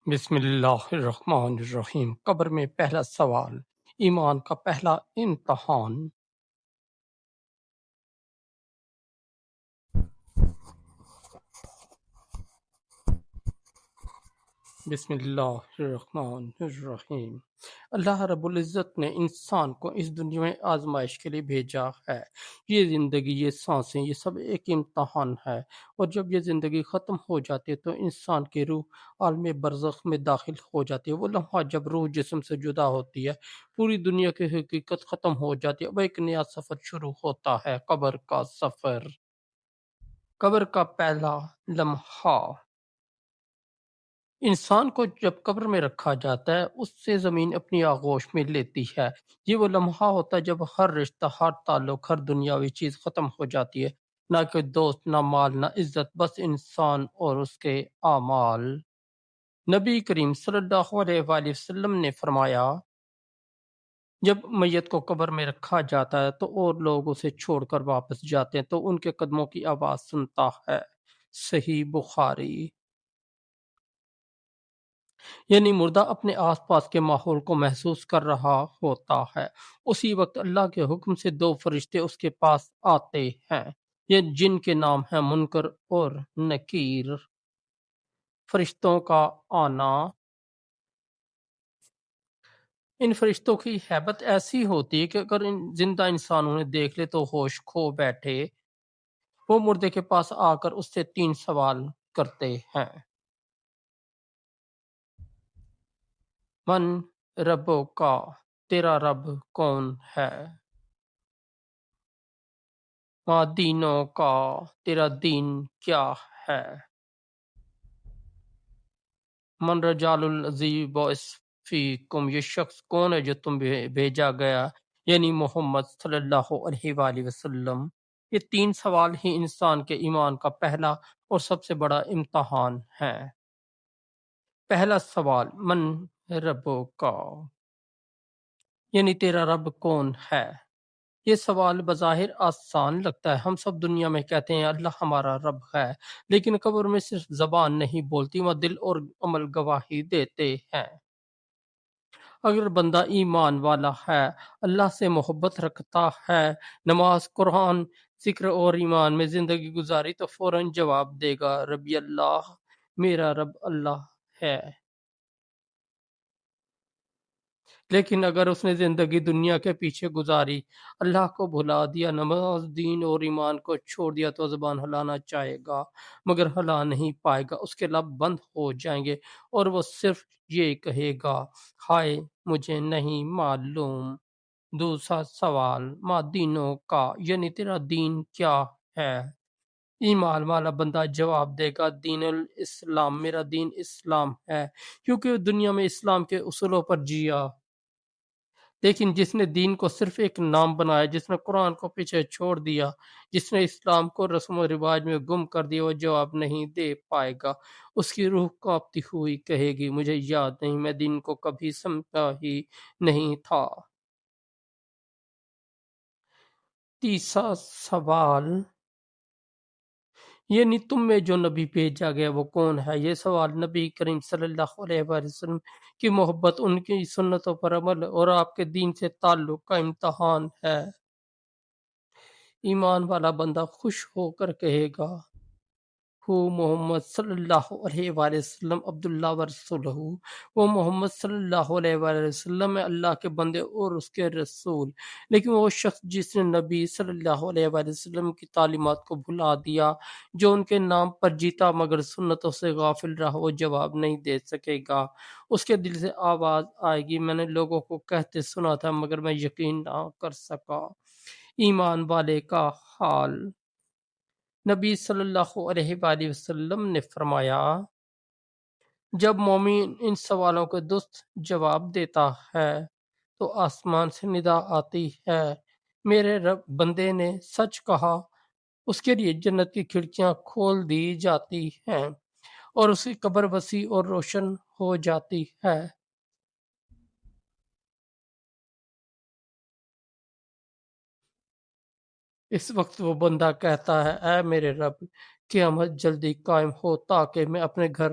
بسم اللہ الرحمن الرحیم۔ قبر میں پہلا سوال، ایمان کا پہلا امتحان۔ بسم اللہ الرحمن الرحیم۔ اللہ رب العزت نے انسان کو اس دنیا میں آزمائش کے لیے بھیجا ہے۔ یہ زندگی، یہ سانسیں، یہ سب ایک امتحان ہے، اور جب یہ زندگی ختم ہو جاتی ہے تو انسان کی روح عالم برزخ میں داخل ہو جاتی ہے۔ وہ لمحہ جب روح جسم سے جدا ہوتی ہے، پوری دنیا کی حقیقت ختم ہو جاتی ہے، اب ایک نیا سفر شروع ہوتا ہے، قبر کا سفر۔ قبر کا پہلا لمحہ، انسان کو جب قبر میں رکھا جاتا ہے اس سے زمین اپنی آغوش میں لیتی ہے۔ یہ وہ لمحہ ہوتا ہے جب ہر رشتہ، ہر تعلق، ہر دنیاوی چیز ختم ہو جاتی ہے، نہ کوئی دوست، نہ مال، نہ عزت، بس انسان اور اس کے اعمال۔ نبی کریم صلی اللہ علیہ وآلہ وسلم نے فرمایا، جب میت کو قبر میں رکھا جاتا ہے تو اور لوگ اسے چھوڑ کر واپس جاتے ہیں تو ان کے قدموں کی آواز سنتا ہے۔ صحیح بخاری۔ یعنی مردہ اپنے آس پاس کے ماحول کو محسوس کر رہا ہوتا ہے۔ اسی وقت اللہ کے حکم سے دو فرشتے اس کے پاس آتے ہیں، یہ جن کے نام ہیں منکر اور نکیر۔ فرشتوں کا آنا، ان فرشتوں کی ہیبت ایسی ہوتی ہے کہ اگر ان زندہ انسان انہیں دیکھ لے تو ہوش کھو بیٹھے۔ وہ مردے کے پاس آ کر اس سے 3 سوال کرتے ہیں: من ربو کا، تیرا رب کون ہے؟ ما دینوں کا، تیرا دین کیا ہے؟ من رجال الذی بعث فیکم، یہ شخص کون ہے جو تم بھیجا گیا، یعنی محمد صلی اللہ علیہ وآلہ وسلم۔ یہ 3 سوال ہی انسان کے ایمان کا پہلا اور سب سے بڑا امتحان ہے۔ پہلا سوال، من ربو کا، یعنی تیرا رب کون ہے۔ یہ سوال بظاہر آسان لگتا ہے، ہم سب دنیا میں کہتے ہیں اللہ ہمارا رب ہے، لیکن قبر میں صرف زبان نہیں بولتی، وہ دل اور عمل گواہی دیتے ہیں۔ اگر بندہ ایمان والا ہے، اللہ سے محبت رکھتا ہے، نماز، قرآن، ذکر اور ایمان میں زندگی گزاری تو فوراً جواب دے گا، ربی اللہ، میرا رب اللہ ہے۔ لیکن اگر اس نے زندگی دنیا کے پیچھے گزاری، اللہ کو بھلا دیا، نماز، دین اور ایمان کو چھوڑ دیا، تو زبان ہلانا چاہے گا مگر ہلا نہیں پائے گا، اس کے لب بند ہو جائیں گے اور وہ صرف یہ کہے گا، ہائے مجھے نہیں معلوم۔ دوسرا سوال، ما دینوں کا، یعنی تیرا دین کیا ہے۔ ایمان والا بندہ جواب دے گا، دین الاسلام، میرا دین اسلام ہے، کیونکہ دنیا میں اسلام کے اصولوں پر جیا۔ لیکن جس نے دین کو صرف ایک نام بنایا، جس نے قرآن کو پیچھے چھوڑ دیا، جس نے اسلام کو رسم و رواج میں گم کر دیا، وہ جواب نہیں دے پائے گا۔ اس کی روح کانپتی ہوئی کہے گی، مجھے یاد نہیں، میں دین کو کبھی سمجھا ہی نہیں تھا۔ تیسرا سوال، یعنی تم میں جو نبی بھیجا گیا وہ کون ہے۔ یہ سوال نبی کریم صلی اللہ علیہ وآلہ وسلم کی محبت، ان کی سنتوں پر عمل اور آپ کے دین سے تعلق کا امتحان ہے۔ ایمان والا بندہ خوش ہو کر کہے گا، ہو محمد صلی اللہ علیہ وآلہ وسلم عبداللہ ورسولہ، وہ محمد صلی اللہ علیہ وآلہ وسلم ہے، اللہ کے بندے اور اس کے رسول۔ لیکن وہ شخص جس نے نبی صلی اللہ علیہ وآلہ وسلم کی تعلیمات کو بھلا دیا، جو ان کے نام پر جیتا مگر سنتوں سے غافل رہا، وہ جواب نہیں دے سکے گا۔ اس کے دل سے آواز آئے گی، میں نے لوگوں کو کہتے سنا تھا مگر میں یقین نہ کر سکا۔ ایمان والے کا حال، نبی صلی اللہ علیہ وآلہ وسلم نے فرمایا، جب مومن ان سوالوں کے درست جواب دیتا ہے تو آسمان سے ندا آتی ہے، میرے رب بندے نے سچ کہا، اس کے لیے جنت کی کھڑکیاں کھول دی جاتی ہیں اور اس کی قبر وسیع اور روشن ہو جاتی ہے۔ اس وقت وہ بندہ کہتا ہے، اے میرے رب، قیامت جلدی قائم ہو تاکہ میں اپنے گھر